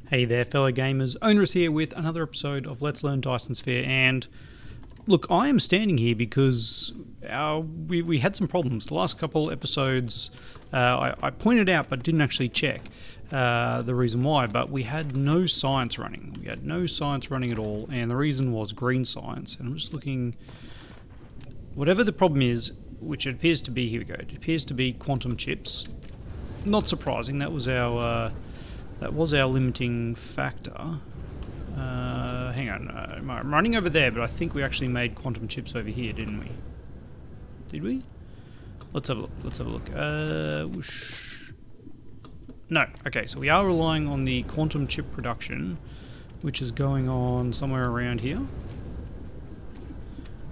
Hey there, fellow gamers. Owners here with another episode of Let's Learn Dyson Sphere. And look, I am standing here because we had some problems. The last couple episodes, I pointed out but didn't actually check the reason why. But we had no science running. We had no science running at all, and the reason was green science. And I'm just looking. Whatever the problem is, which it appears to be, here we go. It appears to be quantum chips. Not surprising. That was our limiting factor. Hang on, I'm running over there, but I think we actually made quantum chips over here, didn't we? Did we? Let's have a look. Let's have a look. Whoosh. No. Okay, so we are relying on the quantum chip production, which is going on somewhere around here.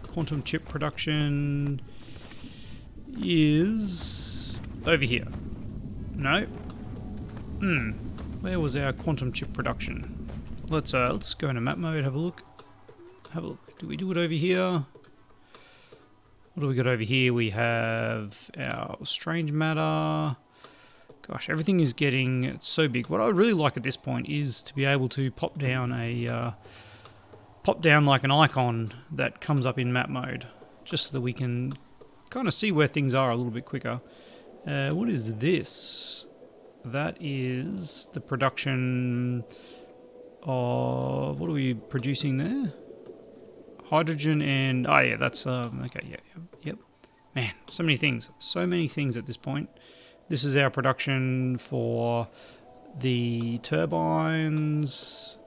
Quantum chip production is over here. No. Where was our quantum chip production? Let's go into map mode, have a look. Have a look. Do we do it over here? What do we got over here? We have our strange matter. Gosh, everything is getting so big. What I would really like at this point is to be able to pop down like an icon that comes up in map mode, just so that we can kind of see where things are a little bit quicker. What is this? That is the production of... What are we producing there? Hydrogen and... Oh, yeah, that's... okay, yep. Man, so many things. So many things at this point. This is our production for the turbines.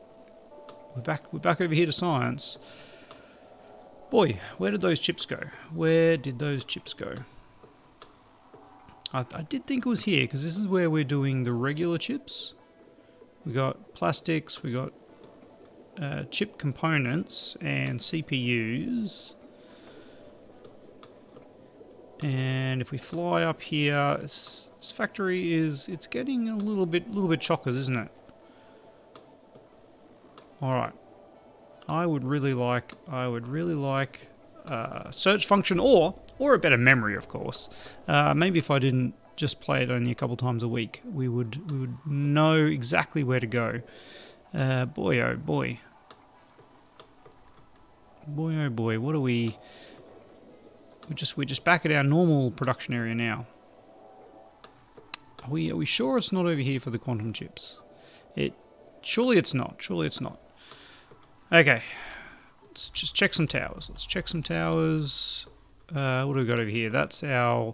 We're back over here to science. Boy, where did those chips go? Where did those chips go? I did think it was here, because this is where we're doing the regular chips. We got plastics, we got chip components and CPUs. And if we fly up here, this factory it's getting a little bit chockers, isn't it? All right. I would really like search function or a better memory, of course. Maybe if I didn't just play it only a couple times a week, we would know exactly where to go. Boy oh boy. Boy oh boy, what are we... We're just back at our normal production area now. Are we sure it's not over here for the quantum chips? Surely it's not. Surely it's not. Okay. Let's just check some towers. Let's check some towers. What do we got over here? That's our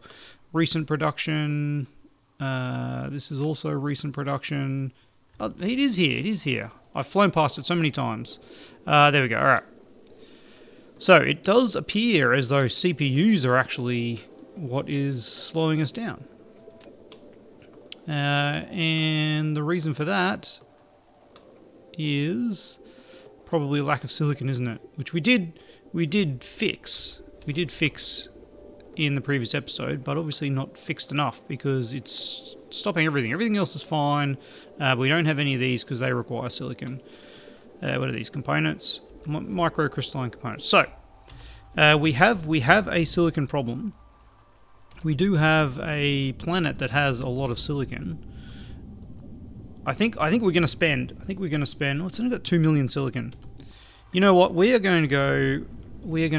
recent production. This is also recent production. Oh, it is here. It is here. I've flown past it so many times. There we go. All right. So it does appear as though CPUs are actually what is slowing us down. And the reason for that is probably lack of silicon, isn't it? Which we did fix. We did fix in the previous episode, but obviously not fixed enough because it's stopping everything. Everything else is fine. We don't have any of these because they require silicon. What are these components? Microcrystalline components. So we have a silicon problem. We do have a planet that has a lot of silicon. I think we're going to spend. Oh, it's only got 2 million silicon. You know what? We are going to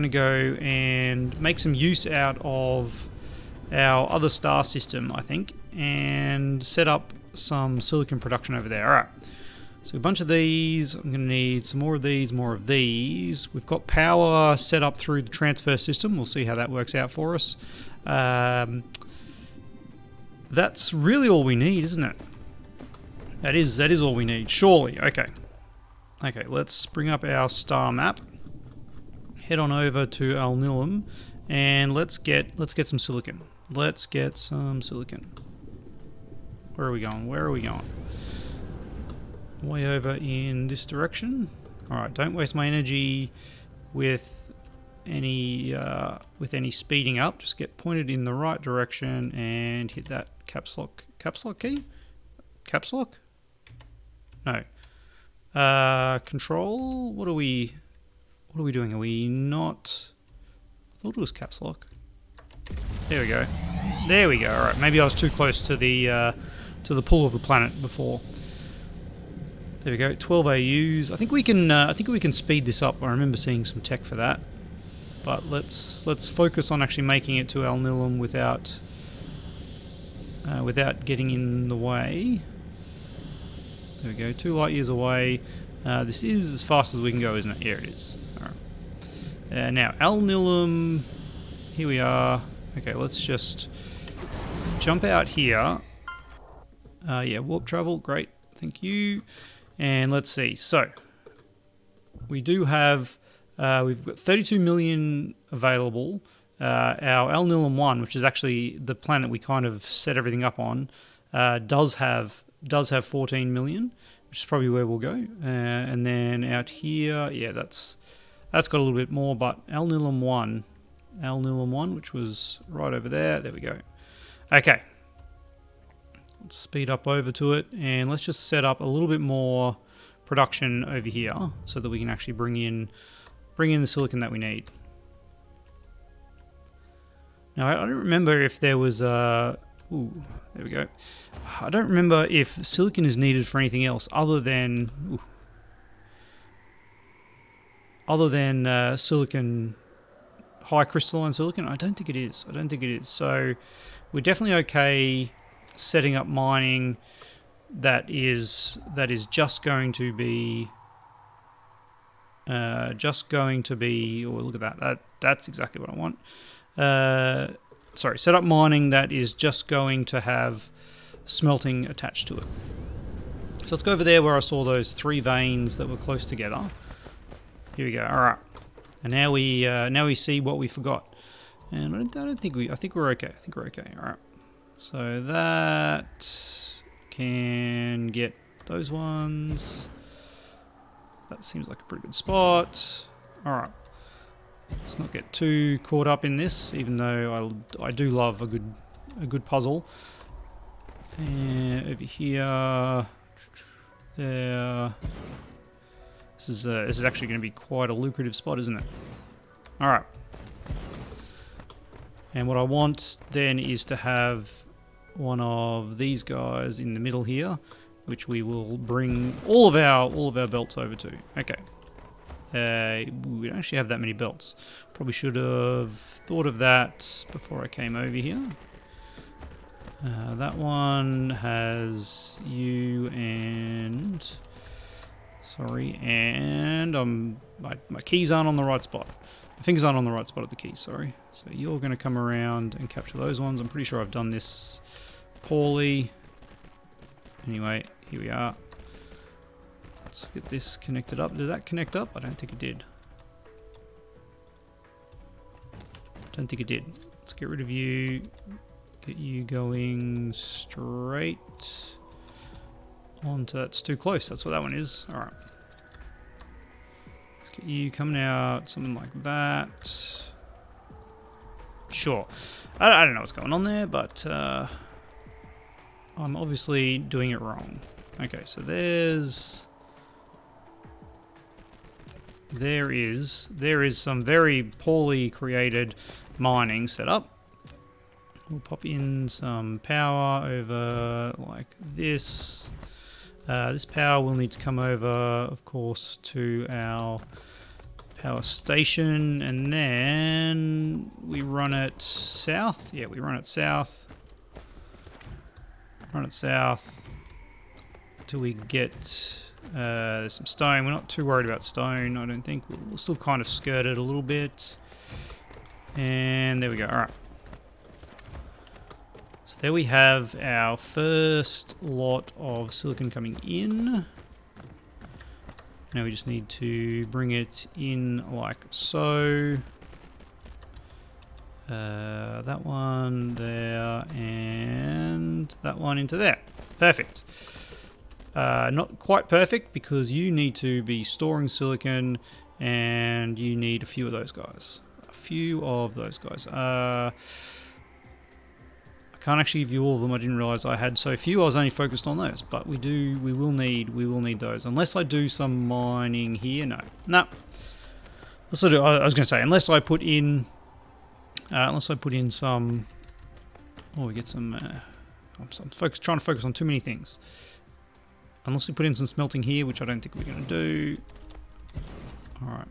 go and make some use out of our other star system, I think, and set up some silicon production over there. All right. So a bunch of these. I'm going to need some more of these, more of these. We've got power set up through the transfer system. We'll see how that works out for us. That's really all we need, isn't it? That is all we need, surely. Okay. Okay, let's bring up our star map. Head on over to Alnilam, and let's get some silicon. Let's get some silicon. Where are we going? Where are we going? Way over in this direction. All right, don't waste my energy with any speeding up. Just get pointed in the right direction and hit that caps lock key. Caps lock? No. Control. What are we doing? Are we not? I thought it was caps lock. There we go. There we go. All right. Maybe I was too close to the pull of the planet before. There we go, 12 AUs. I think we can speed this up. I remember seeing some tech for that. But let's focus on actually making it to Alnilam without getting in the way. There we go, 2 light years away. This is as fast as we can go, isn't it? Here it is. All right. Now Alnilam. Here we are. Okay, let's just jump out here. Yeah, warp travel. Great, thank you. And let's see. So we do have, we've got 32 million available. Our Alnilam 1, which is actually the planet we kind of set everything up on, does have 14 million, which is probably where we'll go. And then out here, yeah, that's got a little bit more. But Alnilam 1, which was right over there. There we go. Okay. Let's speed up over to it, and let's just set up a little bit more production over here so that we can actually bring in the silicon that we need. Now, I don't remember if there was a... Ooh, there we go. I don't remember if silicon is needed for anything else other than... silicon... high crystalline silicon. I don't think it is. So we're definitely okay setting up mining that is just going to be oh, look at that. That's exactly what I want. Sorry, set up mining that is just going to have smelting attached to it. So let's go over there where I saw those 3 veins that were close together. Here we go. All right, and now we see what we forgot. And I think we're okay. All right. So that can get those ones. That seems like a pretty good spot. All right. Let's not get too caught up in this, even though I do love a good puzzle. And over here, there. This is actually going to be quite a lucrative spot, isn't it? All right. And what I want then is to have one of these guys in the middle here, which we will bring all of our belts over to. Okay. We don't actually have that many belts. Probably should have thought of that before I came over here. That one has you and... Sorry, and my keys aren't on the right spot. My fingers aren't on the right spot at the keys, sorry. So you're going to come around and capture those ones. I'm pretty sure I've done this poorly. Anyway, here we are. Let's get this connected up. Did that connect up? I don't think it did. Let's get rid of you. Get you going straight onto... That's too close. That's what that one is. All right. Let's get you coming out. Something like that. Sure. I don't know what's going on there, but I'm obviously doing it wrong. Okay, so there is some very poorly created mining setup. We'll pop in some power over like this. This power will need to come over, of course, to our power station, and then we run it south. Yeah, we run it south. Run it south till we get there's some stone. We're not too worried about stone, I don't think. We'll still kind of skirt it a little bit. And there we go. All right. So there we have our first lot of silicon coming in. Now we just need to bring it in like so. That one there and that one into there. Perfect. Not quite perfect because you need to be storing silicon and you need a few of those guys. I can't actually give you all of them. I didn't realize I had so few. I was only focused on those, but we will need those. Unless I do some mining here. No. I was going to say, unless I put in some... Oh, we get some... I'm trying to focus on too many things. Unless we put in some smelting here, which I don't think we're going to do. Alright.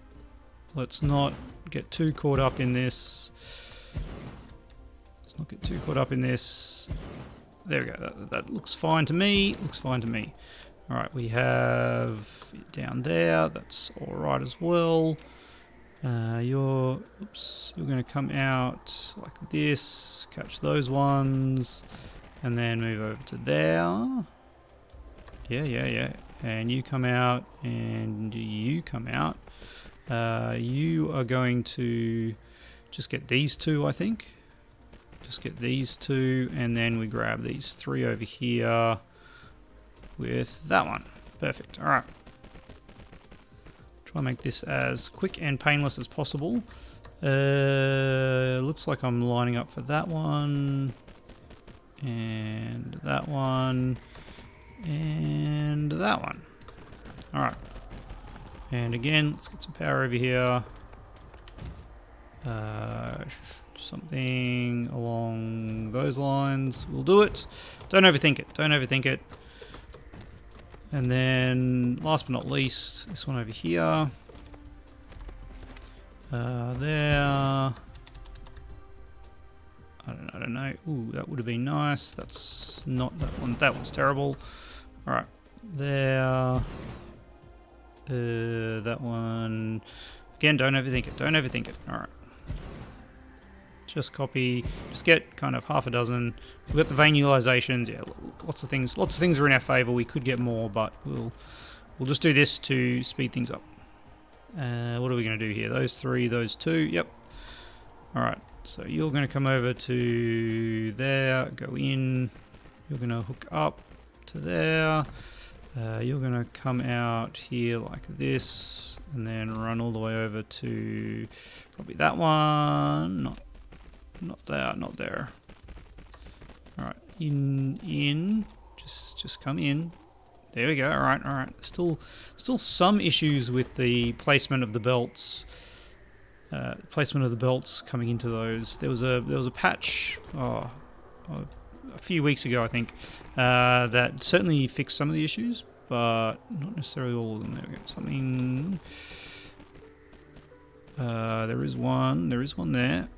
Let's not get too caught up in this. Let's not get too caught up in this. There we go. That looks fine to me. Looks fine to me. Alright, we have down there. That's alright as well. You're going to come out like this. Catch those ones. And then move over to there. Yeah. And you come out, and you come out. You are going to just get these two, I think. Just get these two, and then we grab these three over here with that one. Perfect. All right. Try and make this as quick and painless as possible. Looks like I'm lining up for that one, and that one, and that one. All right. And again, let's get some power over here. Something along those lines. We'll do it. Don't overthink it. Don't overthink it. And then, last but not least, this one over here. There. I don't know. Ooh, that would have been nice. That's not that one. That one's terrible. All right. There. That one. Again, don't overthink it. Don't overthink it. All right. Just copy. Just get kind of half a dozen. We've got the vein utilizations. Yeah, lots of things. Lots of things are in our favor. We could get more, but we'll just do this to speed things up. What are we going to do here? Those three, those two. Yep. All right. So you're going to come over to there. Go in. You're going to hook up to there. You're going to come out here like this, and then run all the way over to probably that one. Not there, not there. All right, in. Just come in. There we go. All right. Still some issues with the placement of the belts. Placement of the belts coming into those. There was a patch a few weeks ago, I think, that certainly fixed some of the issues, but not necessarily all of them. There we go. Something. There is one there.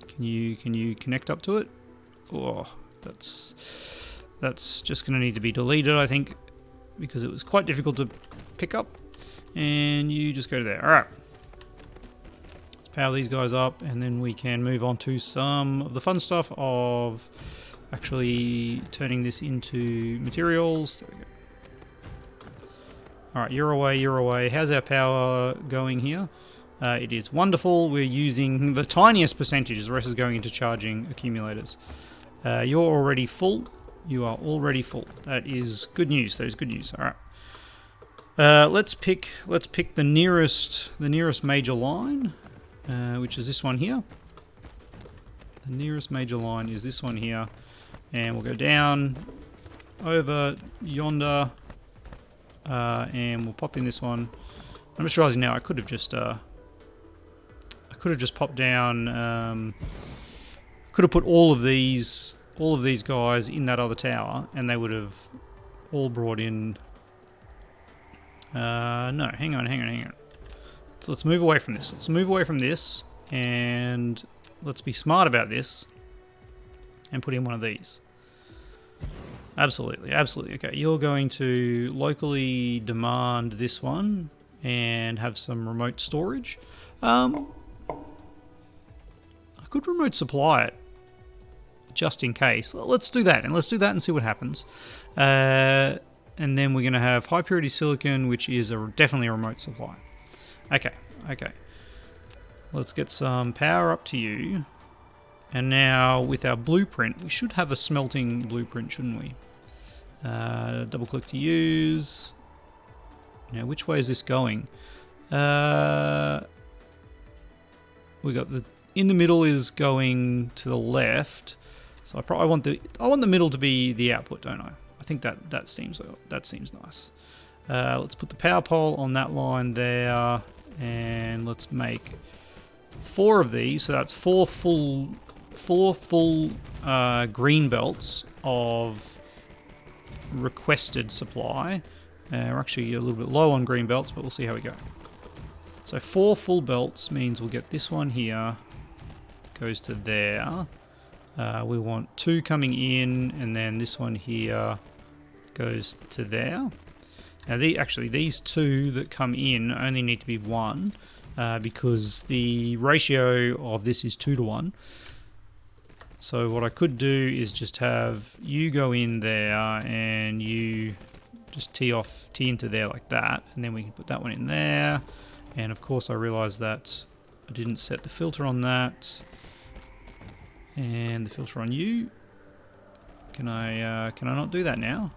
Can you connect up to it? Oh, that's just going to need to be deleted, I think, because it was quite difficult to pick up. And you just go to there. All right. Let's power these guys up, and then we can move on to some of the fun stuff of actually turning this into materials. There we go. All right, you're away. How's our power going here? It is wonderful. We're using the tiniest percentage. The rest is going into charging accumulators. You're already full. You are already full. That is good news. That is good news. All right. Let's pick the nearest major line, which is this one here. The nearest major line is this one here, and we'll go down over yonder, and we'll pop in this one. I'm just realizing now I could have just popped down. Could have put all of these guys in that other tower, and they would have all brought in. No, hang on. So let's move away from this. And let's be smart about this, and put in one of these. Absolutely. Okay, you're going to locally demand this one, and have some remote storage. I could remote supply it, just in case. Well, let's do that, and see what happens. And then we're going to have high purity silicon, which is definitely a remote supply. Okay. Let's get some power up to you. And now with our blueprint, we should have a smelting blueprint, shouldn't we? Double click to use. Now, which way is this going? We got in the middle is going to the left, so I want the middle to be the output, don't I? I think that seems nice. Let's put the power pole on that line there, and let's make 4 of these. So that's four full green belts of requested supply. We're actually a little bit low on green belts, but we'll see how we go. So 4 full belts means we'll get this one here, goes to there. We want 2 coming in, and then this one here goes to there. Now, these 2 that come in only need to be 1, because the ratio of this is 2 to 1. So what I could do is just have you go in there and you just tee into there like that, and then we can put that one in there. And of course I realized that I didn't set the filter on that, and the filter on you. Can I not do that now?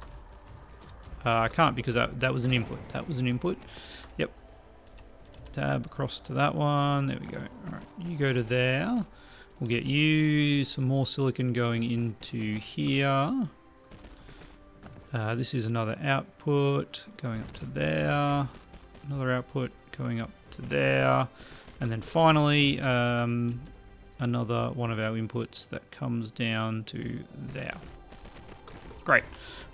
I can't, because that was an input. That was an input. Yep. Tab across to that one. There we go. All right, you go to there. We'll get you some more silicon going into here. This is another output going up to there. Another output going up to there. And then finally, another one of our inputs that comes down to there. Great.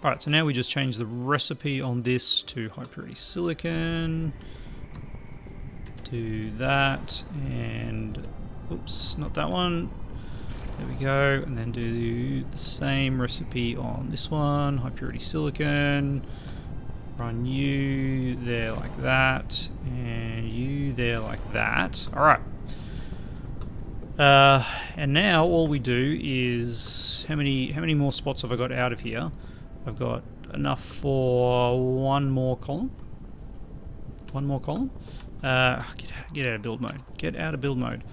All right, so now we just change the recipe on this to high purity silicon. Do that, and oops, not that one. There we go, and then do the same recipe on this one, high purity silicon. Run you there like that, and you there like that. All right. And now all we do is, how many more spots have I got out of here? I've got enough for 1 more column. 1 more column. Get out of build mode. Get out of build mode.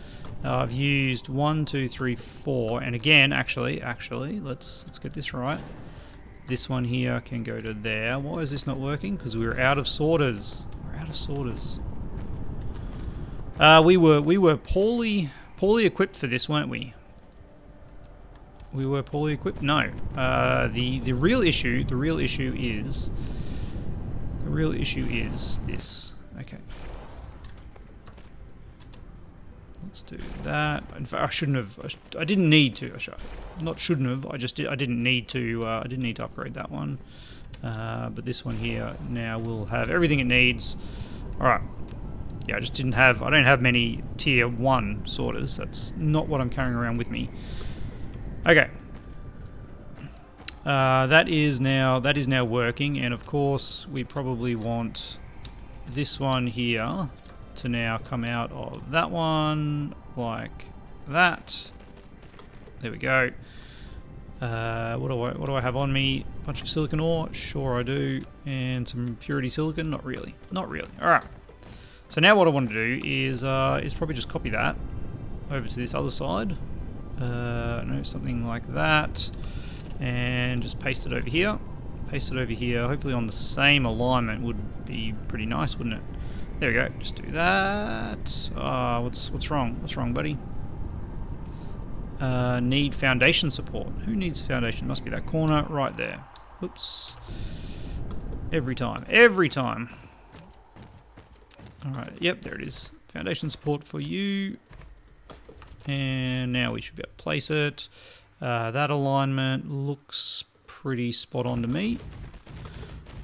I've used 1, 2, 3, 4, and again, actually, let's get this right. This one here can go to there. Why is this not working? Because we're out of sorters. We're out of sorters. We were poorly equipped for this, weren't we? We were poorly equipped. No. The real issue is this. Okay. Let's do that. In fact, I shouldn't have. I didn't need to. Not shouldn't have. I just did. I didn't need to. I didn't need to upgrade that one. But this one here now will have everything it needs. All right. Yeah, I just didn't have. I don't have many tier 1 sorters. That's not what I'm carrying around with me. Okay. That is now working, and of course we probably want this one here to now come out of that one like that. There we go. What do I have on me? A bunch of silicon ore? Sure I do. And some purity silicon? Not really. Not really. Alright. So now what I want to do is probably just copy that over to this other side. No, something like that. And just paste it over here. Paste it over here. Hopefully on the same alignment would be pretty nice, wouldn't it? There we go. Just do that. What's wrong? What's wrong, buddy? Need foundation support. Who needs foundation? Must be that corner right there. Oops. Every time. Every time. Alright, yep, there it is. Foundation support for you. And now we should be able to place it. That alignment looks pretty spot on to me.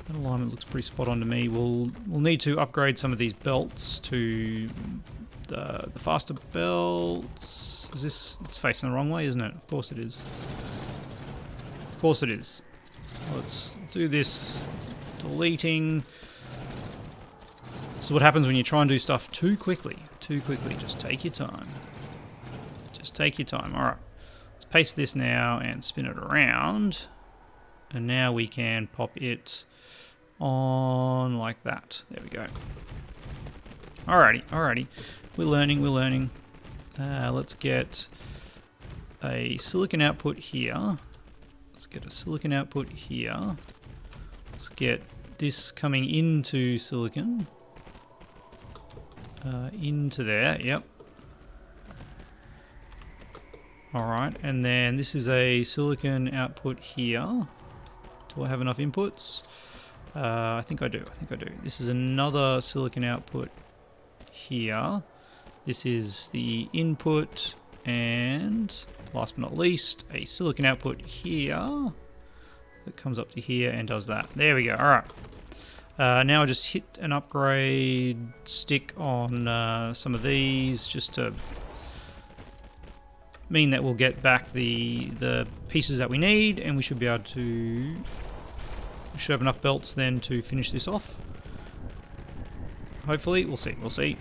That alignment looks pretty spot on to me. We'll need to upgrade some of these belts to the faster belts. Is this? It's facing the wrong way, isn't it? Of course it is. Of course it is. Let's do this. Deleting. This is what happens when you try and do stuff too quickly. Too quickly. Just take your time. Just take your time. All right. Let's paste this now and spin it around. And now we can pop it on like that. There we go. Alrighty, alrighty. We're learning, we're learning. Let's get a silicon output here. Let's get a silicon output here. Let's get this coming into silicon. Into there, yep. Alright, and then this is a silicon output here. Do I have enough inputs? I think I do. This is another silicon output here. This is the input, and last but not least, a silicon output here. that comes up to here and does that. There we go. All right. Now I just hit an upgrade stick on some of these just to mean that we'll get back the pieces that we need, and we should be able to... We should have enough belts then to finish this off. Hopefully. We'll see. We'll see.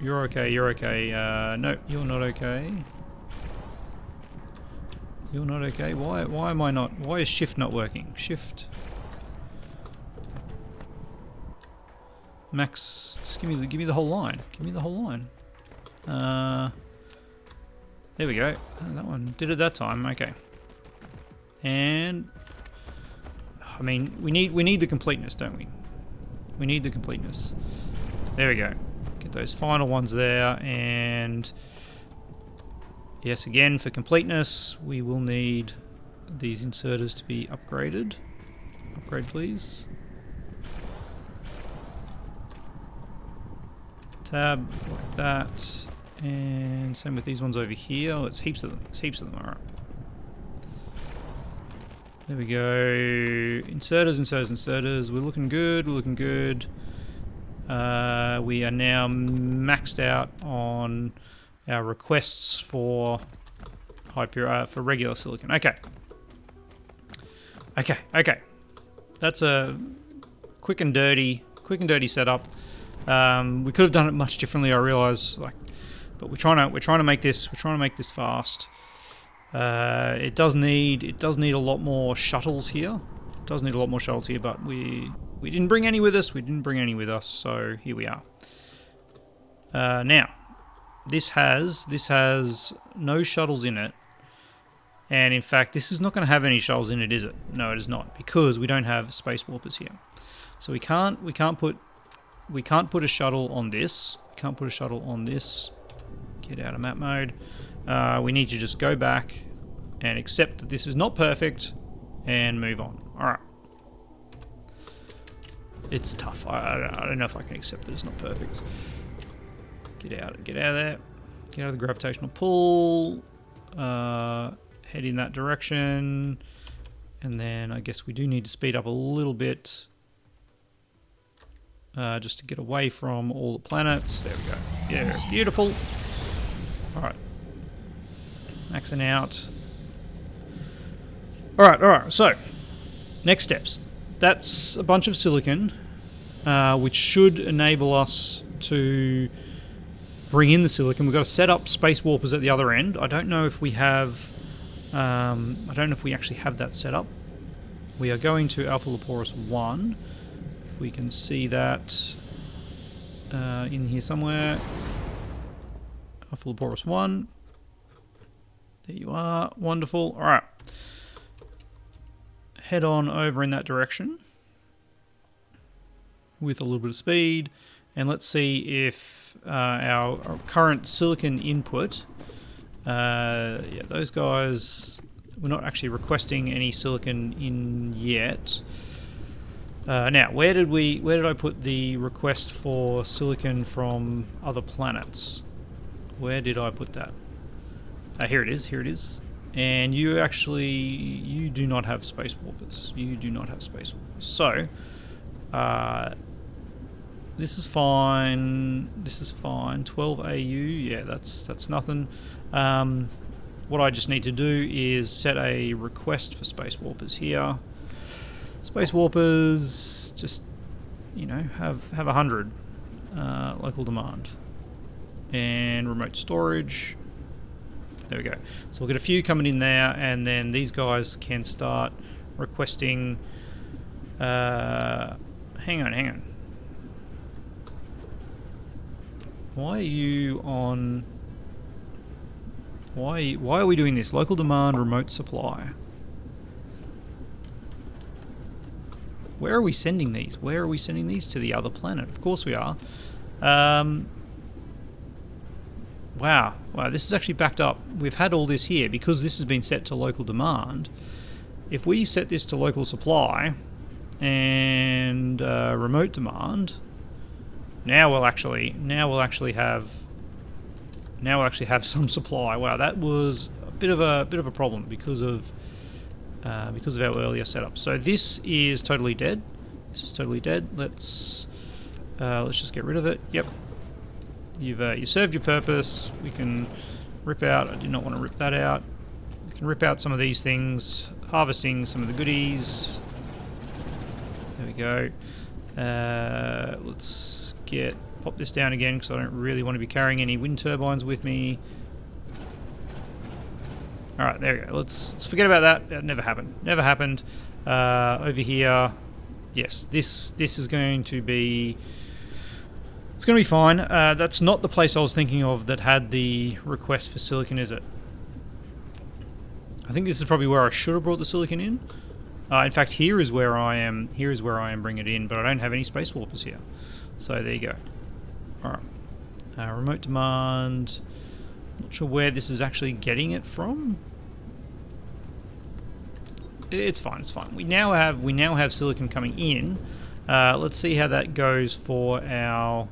You're okay. You're okay. No, you're not okay. You're not okay. Why am I not... Why is shift not working? Shift... Max, just give me the whole line. Give me the whole line. There we go. Oh, that one did it that time. Okay. And I mean, we need the completeness, don't we? We need the completeness. There we go. Get those final ones there, and yes, again for completeness, we will need these inserters to be upgraded. Upgrade, please. Tab, like that, and same with these ones over here. Oh, it's heaps of them. It's heaps of them. All right. There we go. Inserters, inserters, inserters. We're looking good. We're looking good. We are now maxed out on our requests for for regular silicon. Okay. Okay. Okay. That's a quick and dirty setup. We could have done it much differently, I realise, but we're trying to make this fast. It does need a lot more shuttles here. It does need a lot more shuttles here, but we didn't bring any with us. So here we are. Now, this has no shuttles in it, and in fact, this is not going to have any shuttles in it, is it? No, it is not, because we don't have space warpers here. So we can't put a shuttle on this. We can't put a shuttle on this. Get out of map mode. We need to just go back and accept that this is not perfect and move on. Alright. It's tough. I don't know if I can accept that it's not perfect. Get out of there. Get out of the gravitational pull. Head in that direction. And then I guess we do need to speed up a little bit. Just to get away from all the planets. There we go. Yeah, beautiful. Alright. Maxing out. Alright, so next steps. That's a bunch of silicon, which should enable us to bring in the silicon. We've got to set up space warpers at the other end. I don't know if we have... I don't know if we actually have that set up. We are going to Alpha Leporis 1. We can see that in here somewhere. Alpha Leporis 1. There you are. Wonderful. Alright. Head on over in that direction with a little bit of speed, and let's see if our current silicon input, yeah, those guys, we're not actually requesting any silicon in yet. Now, where did I put the request for silicon from other planets? Where did I put that? Here it is. And you do not have space warpers. You do not have space warpers. So, this is fine. 12 AU, yeah, that's nothing. What I just need to do is set a request for space warpers here. Space warpers, just, have 100 local demand. And remote storage. There we go. So we'll get a few coming in there, and then these guys can start requesting... hang on. Why are you on... Why are we doing this? Local demand, remote supply. Where are we sending these? Where are we sending these? To the other planet. Of course we are. Wow, this is actually backed up. We've had all this here because this has been set to local demand. If we set this to local supply and remote demand, now we'll actually have some supply. Wow, that was a bit of a problem because of because of our earlier setup. So this is totally dead. This is totally dead. Let's just get rid of it. Yep. You've served your purpose. We can rip out. I do not want to rip that out. We can rip out some of these things, harvesting some of the goodies. There we go. Let's pop this down again because I don't really want to be carrying any wind turbines with me. All right, there we go. Let's forget about that. That never happened. Never happened. Over here, yes, this is going to be. It's going to be fine. That's not the place I was thinking of that had the request for silicon, is it? I think this is probably where I should have brought the silicon in. In fact, here is where I am. Here is where I am bringing it in, but I don't have any space warpers here. So there you go. All right. Remote demand. Not sure where this is actually getting it from. It's fine. It's fine. We now have silicon coming in. Let's see how that goes for our.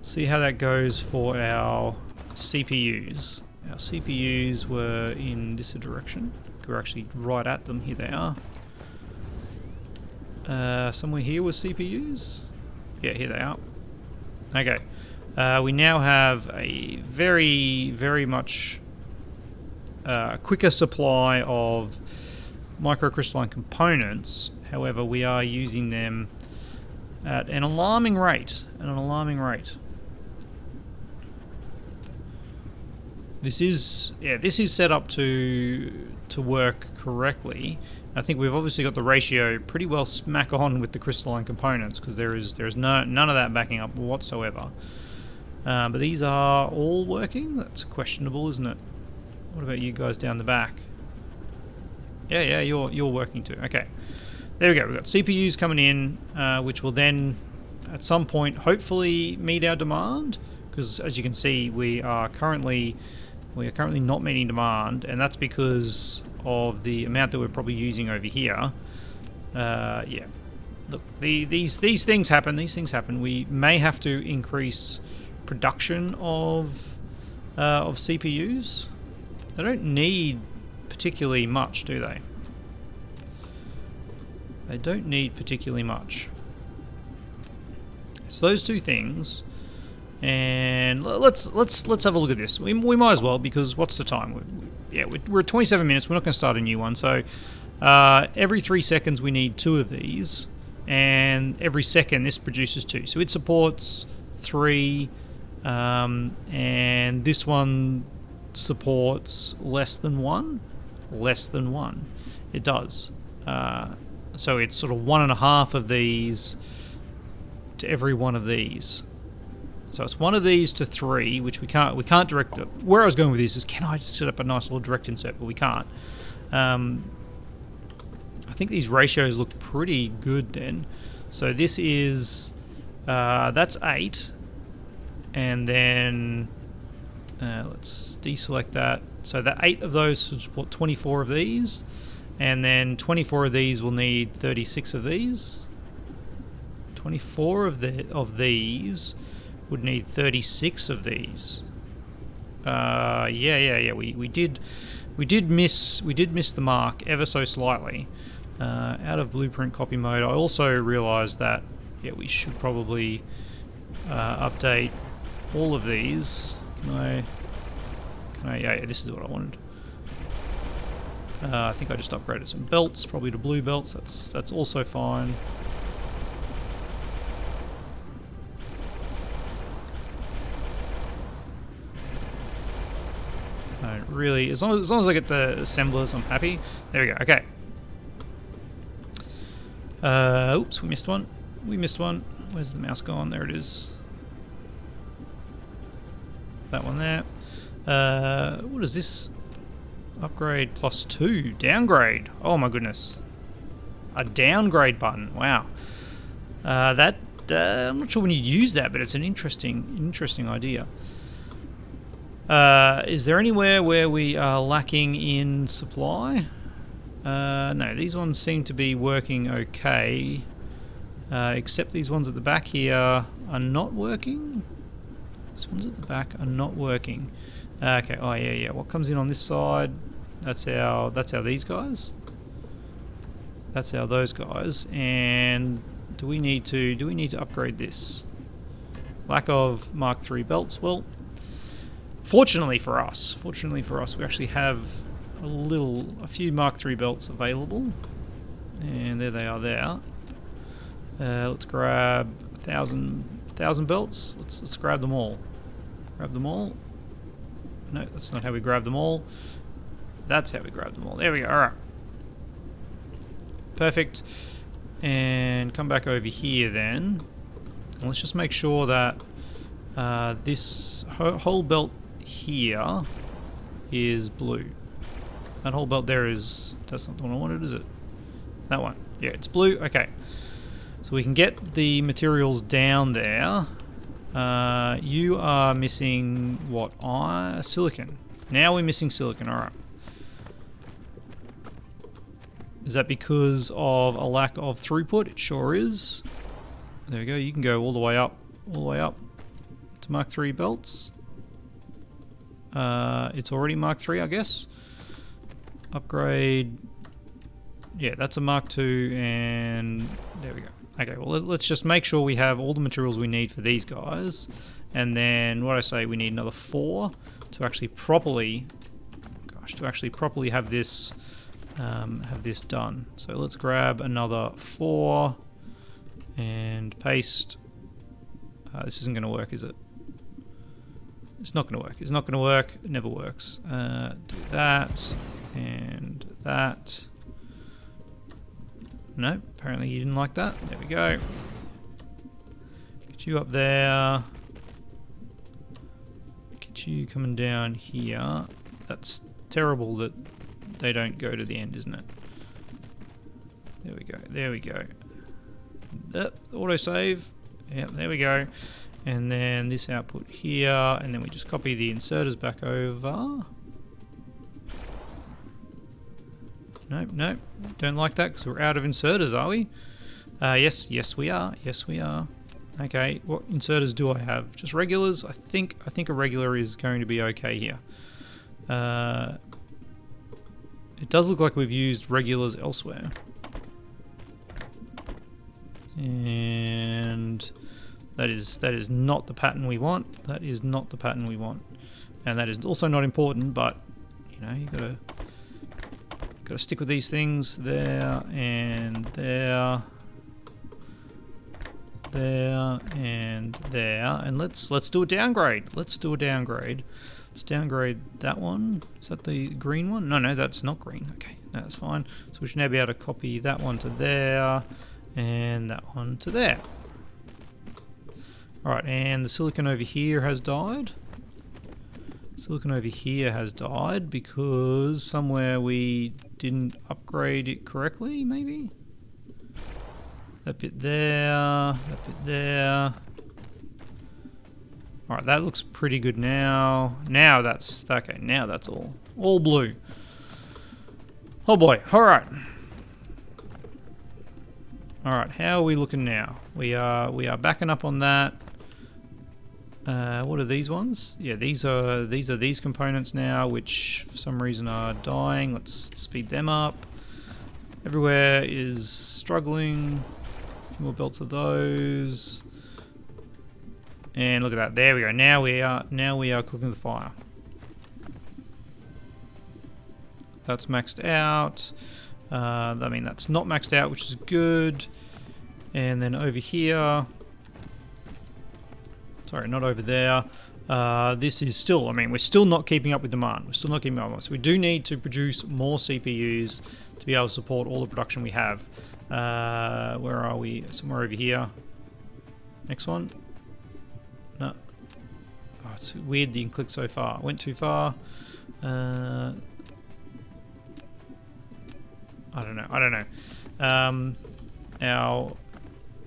See how that goes for our CPUs. Our CPUs were in this direction. We're actually right at them. Here they are. Somewhere here was CPUs. Yeah, here they are. Okay. We now have a very, very much quicker supply of microcrystalline components. However, we are using them at an alarming rate. This is set up to work correctly. I think we've obviously got the ratio pretty well smack on with the crystalline components because there is none of that backing up whatsoever. But these are all working. That's questionable, isn't it? What about you guys down the back? Yeah, you're working too. Okay, there we go. We've got CPUs coming in, which will then, at some point, hopefully meet our demand. Because as you can see, we are currently not meeting demand, and that's because of the amount that we're probably using over here. Yeah, look, these things happen. These things happen. We may have to increase production of CPUs. They don't need particularly much, do they? They don't need particularly much. It's those two things. And let's have a look at this. We might as well, because what's the time? We're at 27 minutes. We're not going to start a new one. So every 3 seconds we need 2 of these, and every second this produces 2. So it supports 3, and this one supports less than 1. Less than 1. It does. So it's sort of 1.5 of these to every one of these. So it's 1 of these to 3, which we can't direct. Where I was going with this is, can I just set up a nice little direct insert? But we can't. I think these ratios look pretty good then. So this is that's 8, and then let's deselect that. So the 8 of those is what, 24 of these, and then 24 of these will need 36 of these. 24 of these would need 36 of these. Yeah. We did miss the mark ever so slightly. Out of blueprint copy mode. I also realised that we should probably update all of these. Can I? Yeah, this is what I wanted. I think I just upgraded some belts, probably to blue belts. That's also fine. Really, as long as I get the assemblers, I'm happy. There we go. Okay. Oops, we missed one. Where's the mouse gone? There it is. That one there. What is this? Upgrade +2. Downgrade. Oh my goodness. A downgrade button. Wow. That I'm not sure when you use that, but it's an interesting idea. Is there anywhere where we are lacking in supply? No, these ones seem to be working okay, except these ones at the back here are not working. These ones at the back are not working. Okay, oh yeah. What comes in on this side? That's how these guys. That's our those guys. And do we need to upgrade this? Lack of Mark III belts. Well, fortunately for us, we actually have a few Mark III belts available. And there they are there. Let's grab 1,000 belts. Let's grab them all. Grab them all. No, that's not how we grab them all. That's how we grab them all. There we go. Alright. Perfect. And come back over here then. And let's just make sure that this whole belt here is blue. That whole belt there is... That's not the one I wanted, is it? That one. Yeah, it's blue. Okay. So we can get the materials down there. You are missing what? Silicon. Now we're missing silicon. Alright. Is that because of a lack of throughput? It sure is. There we go. You can go all the way up to Mark III belts. It's already Mark III, I guess. Upgrade. Yeah, that's a Mark II, and there we go. Okay, well, let's just make sure we have all the materials we need for these guys. And then, what I say, we need another 4 to actually properly, have this done. So let's grab another 4 and paste. This isn't going to work, is it? It's not going to work. It's not going to work. It never works. Do that and that. No, apparently you didn't like that. There we go. Get you up there. Get you coming down here. That's terrible that they don't go to the end, isn't it? There we go. There we go. Autosave. Yep, there we go. And then this output here, and then we just copy the inserters back over. Nope, nope. Don't like that because we're out of inserters, are we? Yes we are. Yes we are. Okay, what inserters do I have? Just regulars? I think a regular is going to be okay here. It does look like we've used regulars elsewhere. And that is not the pattern we want. That is not the pattern we want. And that is also not important, but you know, you gotta stick with these things. There and there. There and there. And let's do a downgrade. Let's do a downgrade. Let's downgrade that one. Is that the green one? No, that's not green. Okay, no, that's fine. So we should now be able to copy that one to there and that one to there. Alright, and the silicon over here has died. Silicon over here has died because somewhere we didn't upgrade it correctly, maybe? That bit there, that bit there. Alright, that looks pretty good now. Now that's, okay, now that's all blue. Oh boy, alright. Alright, how are we looking now? We are backing up on that. What are these ones? Yeah, these are these components now, which for some reason are dying. Let's speed them up. Everywhere is struggling. A few more belts of those. And look at that. There we go. Now we are cooking the fire. That's maxed out. I mean, that's not maxed out, which is good. And then over here. Sorry, not over there. This is still, I mean, we're still not keeping up with demand. We're still not keeping up with demand. So we do need to produce more CPUs to be able to support all the production we have. Where are we? Somewhere over here. Next one. No. Oh, it's weird that you can click so far. Went too far. I don't know.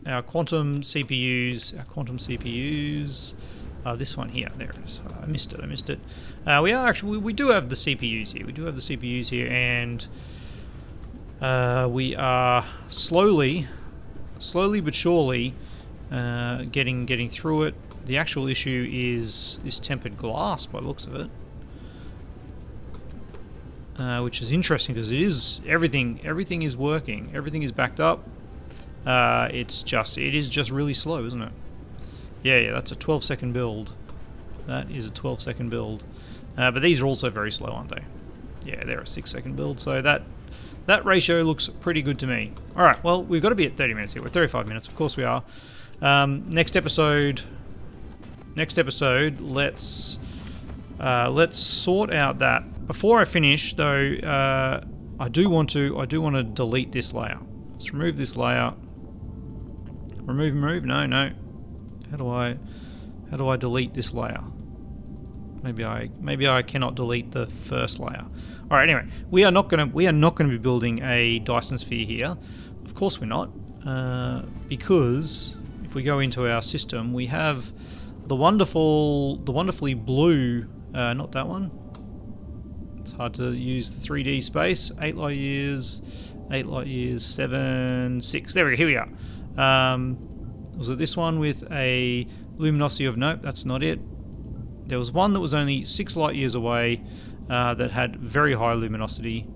Our quantum CPUs, this one here, there it is. I missed it. We do have the CPUs here. And we are slowly but surely getting through it. The actual issue is this tempered glass by the looks of it. which is interesting because it is everything is working. Everything is backed up. It is just really slow, isn't it? Yeah, that's a 12-second build. That is a 12-second build. But these are also very slow, aren't they? Yeah, they're a 6-second build, so that ratio looks pretty good to me. All right, well, we've got to be at 30 minutes here. We're at 35 minutes, of course we are. Next episode, let's sort out that. Before I finish, though, I do want to delete this layer. Let's remove this layer. Remove. No. How do I delete this layer? Maybe I cannot delete the first layer. All right. Anyway, we are not going to be building a Dyson Sphere here. Of course we're not, because if we go into our system, we have the wonderfully blue. Not that one. It's hard to use the 3D space. 8 light years, 7, 6. There we go. Here we are. Was it this one with a luminosity of, nope, that's not it. There was one that was only 6 light years away that had very high luminosity.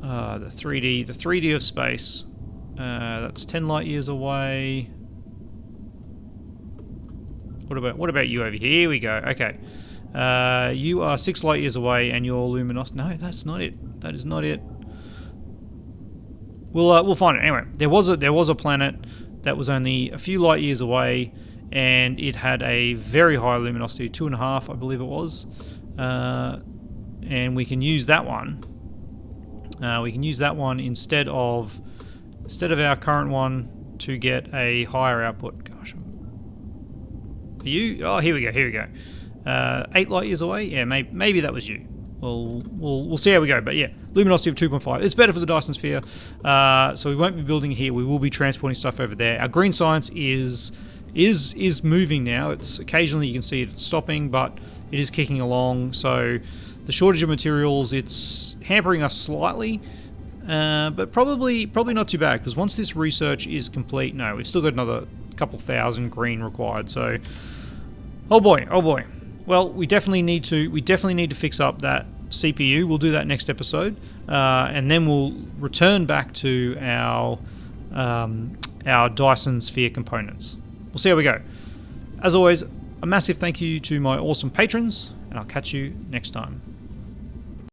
The 3D of space. That's 10 light years away. What about you over here? Here we go. Okay. You are 6 light years away, and your luminosity. No, that's not it. That is not it. We'll find it anyway. There was a planet that was only a few light years away, and it had a very high luminosity, 2.5, I believe it was. And we can use that one. We can use that one instead of our current one to get a higher output. Gosh. Are you? Oh, here we go. 8 light years away. Yeah, maybe that was you. We'll see how we go. But yeah, luminosity of 2.5. It's better for the Dyson Sphere. So we won't be building it here. We will be transporting stuff over there. Our green science is moving now. It's occasionally you can see it stopping, but it is kicking along. So the shortage of materials, it's hampering us slightly, but probably not too bad, because once this research is complete, no, we've still got another couple thousand green required. So, oh boy. Well, we definitely need to fix up that CPU. We'll do that next episode, and then we'll return back to our Dyson Sphere components. We'll see how we go. As always, a massive thank you to my awesome patrons, and I'll catch you next time.